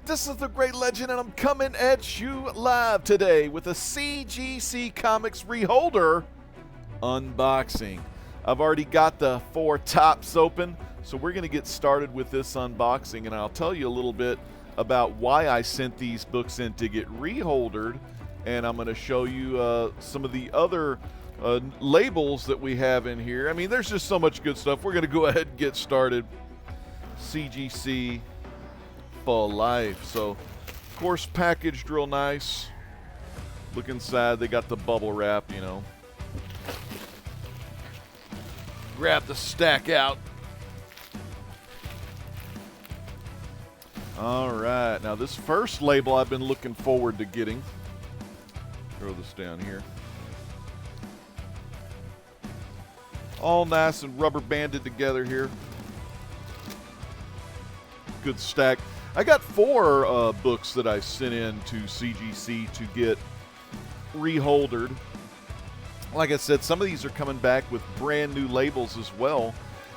This is the Great Legend, and I'm coming at you live today with a CGC Comics Reholder unboxing. I've already got the 4 tops open, so we're going to get started with this unboxing, and I'll tell you a little bit about why I sent these books in to get reholdered, and I'm going to show you some of the other labels that we have in here. I mean, there's just so much good stuff. We're going to go ahead and get started. CGC for life. So, of course, packaged real nice. Look inside. They got the bubble wrap, you know. Grab the stack out. All right. Now, this first label I've been looking forward to getting. Throw this down here. All nice and rubber banded together here. Good stack. I got 4 books that I sent in to CGC to get reholdered. Like I said, some of these are coming back with brand new labels as well.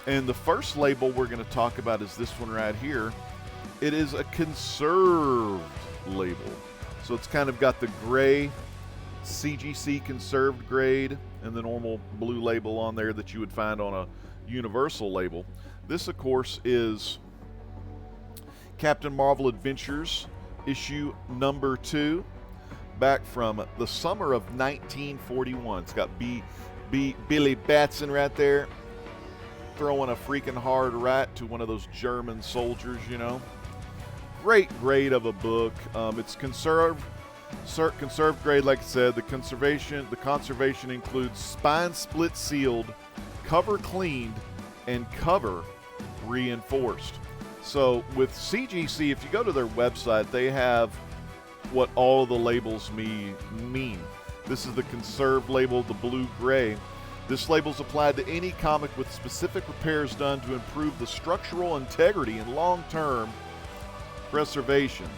And the first label we're going to talk about is this one right here. It is a conserved label. So it's kind of got the gray CGC conserved grade and the normal blue label on there that you would find on a universal label. This, of course, is Captain Marvel Adventures, issue number 2, back from the summer of 1941. It's got Billy Batson right there, throwing a freaking hard right to one of those German soldiers, you know. Great grade of a book. It's conserved grade, like I said. The conservation includes spine split sealed, cover cleaned, and cover reinforced. So with CGC, if you go to their website, they have what all the labels mean. This is the conserved label, the blue-gray. This label is applied to any comic with specific repairs done to improve the structural integrity and long-term preservation.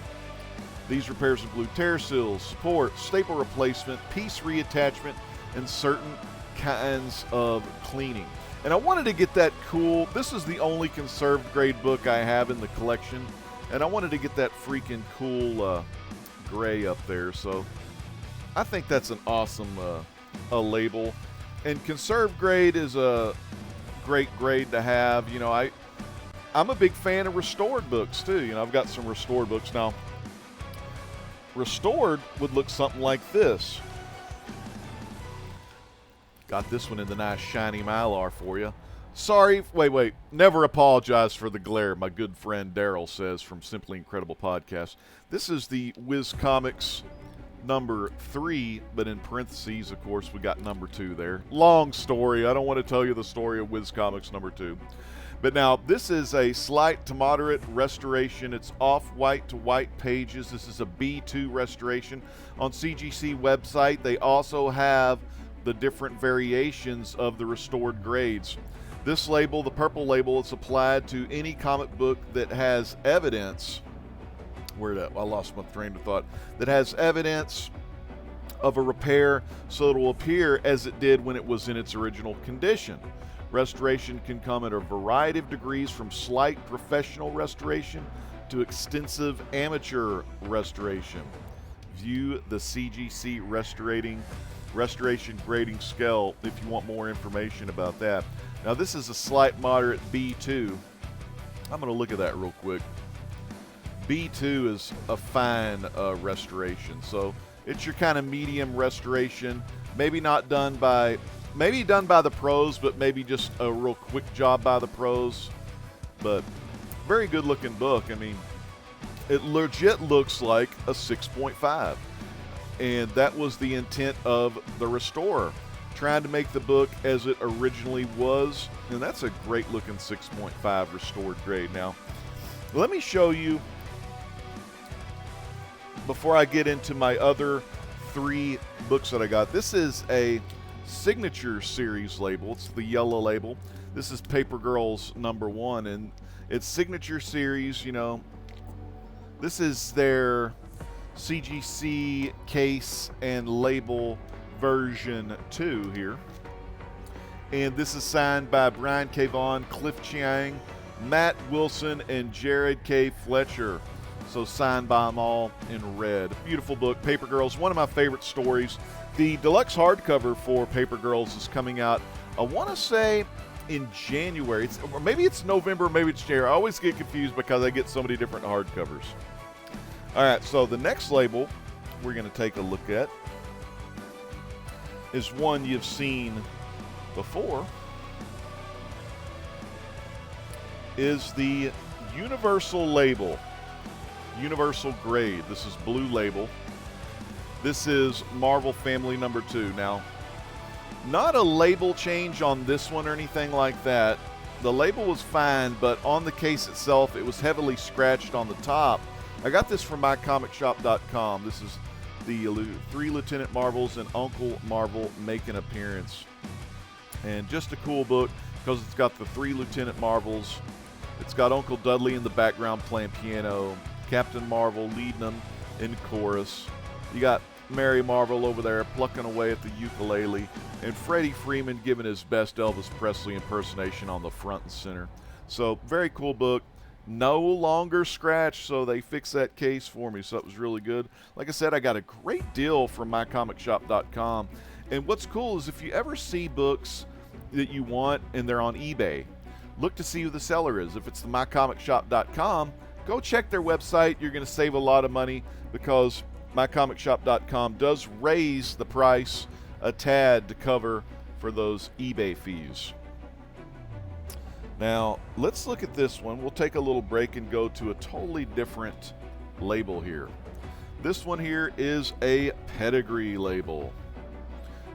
These repairs include tear seals, support, staple replacement, piece reattachment, and certain kinds of cleaning. And I wanted to get that cool. This is the only conserved grade book I have in the collection, and I wanted to get that freaking cool gray up there. So I think that's an awesome a label. And conserved grade is a great grade to have. You know, I'm a big fan of restored books too. You know, I've got some restored books now. Restored would look something like this. Got this one in the nice shiny Mylar for you. Sorry, wait. Never apologize for the glare, my good friend Daryl says from Simply Incredible Podcast. This is the Wiz Comics number 3, but in parentheses, of course, we got number 2 there. Long story. I don't want to tell you the story of Wiz Comics number 2. But now, this is a slight to moderate restoration. It's off-white to white pages. This is a B2 restoration. On CGC website, they also have the different variations of the restored grades. This label, the purple label, is applied to any comic book that has evidence, I lost my train of thought, that has evidence of a repair so it will appear as it did when it was in its original condition. Restoration can come at a variety of degrees, from slight professional restoration to extensive amateur restoration. View the CGC restoration grading scale if you want more information about that. Now, this is a slight moderate B2. I'm going to look at that real quick. B2 is a fine restoration. So it's your kind of medium restoration. Maybe done by the pros, but maybe just a real quick job by the pros. But very good looking book. I mean, it legit looks like a 6.5. And that was the intent of the restorer, trying to make the book as it originally was. And that's a great looking 6.5 restored grade. Now, let me show you, before I get into my other 3 books that I got. This is a signature series label. It's the yellow label. This is Paper Girls number 1, and it's signature series. You know, this is their CGC case and label version 2 here. And this is signed by Brian K. Vaughan, Cliff Chiang, Matt Wilson, and Jared K. Fletcher. So signed by them all in red. Beautiful book, Paper Girls, one of my favorite stories. The deluxe hardcover for Paper Girls is coming out, I want to say, in January. Or maybe it's November, maybe it's January. I always get confused because I get so many different hardcovers. All right, so the next label we're going to take a look at is one you've seen before. Is the Universal Label. Universal Grade. This is blue label. This is Marvel Family number 2. Now, not a label change on this one or anything like that. The label was fine, but on the case itself, it was heavily scratched on the top. I got this from mycomicshop.com. This is the 3 Lieutenant Marvels and Uncle Marvel make an appearance. And just a cool book because it's got the 3 Lieutenant Marvels. It's got Uncle Dudley in the background playing piano, Captain Marvel leading them in chorus. You got Mary Marvel over there plucking away at the ukulele, and Freddie Freeman giving his best Elvis Presley impersonation on the front and center. So, very cool book. No longer scratched, so they fixed that case for me, so it was really good. Like I said, I got a great deal from mycomicshop.com. And what's cool is if you ever see books that you want and they're on eBay, look to see who the seller is. If it's the mycomicshop.com, go check their website. You're going to save a lot of money because mycomicshop.com does raise the price a tad to cover for those eBay fees. Now, let's look at this one. We'll take a little break and go to a totally different label here. This one here is a Pedigree label.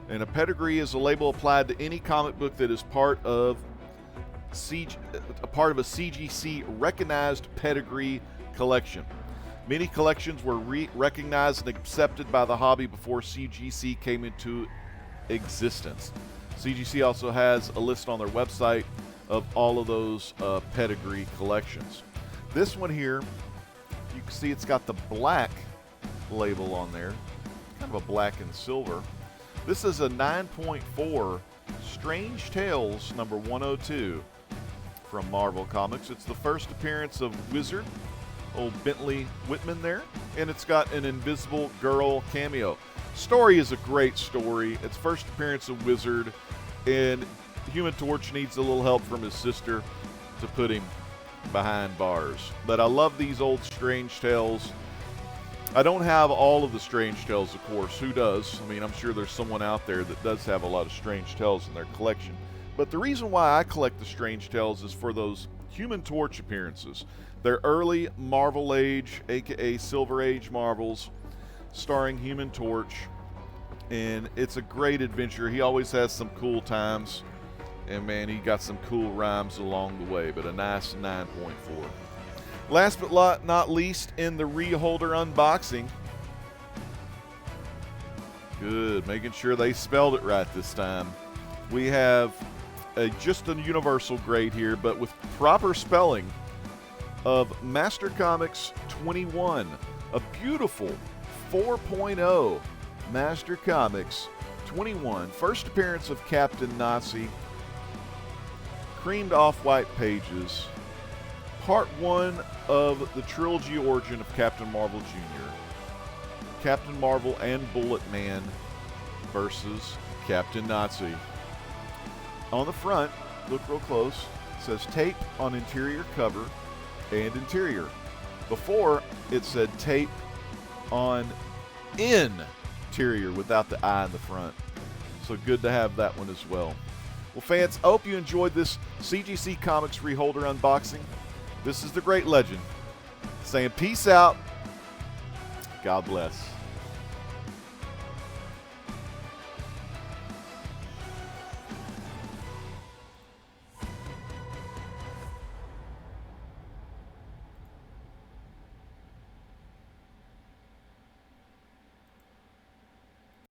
And a Pedigree is a label applied to any comic book that is part of a CGC recognized Pedigree collection. Many collections were recognized and accepted by the hobby before CGC came into existence. CGC also has a list on their website of all of those Pedigree collections. This one here, you can see it's got the black label on there, kind of a black and silver. This is a 9.4 Strange Tales number 102 from Marvel Comics. It's the first appearance of Wizard, old Bentley Whitman there, and it's got an Invisible Girl cameo. Story is a great story. It's first appearance of Wizard, and Human Torch needs a little help from his sister to put him behind bars. But I love these old Strange Tales. I don't have all of the Strange Tales, of course. Who does? I mean, I'm sure there's someone out there that does have a lot of Strange Tales in their collection. But the reason why I collect the Strange Tales is for those Human Torch appearances. They're early Marvel Age, aka Silver Age Marvels, starring Human Torch. And it's a great adventure. He always has some cool times. And man, he got some cool rhymes along the way. But a nice 9.4. Last but not least, in the Reholder unboxing. Good, making sure they spelled it right this time. We have just a universal grade here, but with proper spelling of Master Comics 21. A beautiful 4.0 Master Comics 21. First appearance of Captain Nazi. Creamed off-white pages. Part 1 of the trilogy origin of Captain Marvel Jr. Captain Marvel and Bullet Man versus Captain Nazi. On the front, look real close, it says tape on interior cover and interior. Before, it said tape on interior without the I in the front. So good to have that one as well. Well, fans, I hope you enjoyed this CGC Comics Reholder unboxing. This is the Great Legend saying peace out. God bless.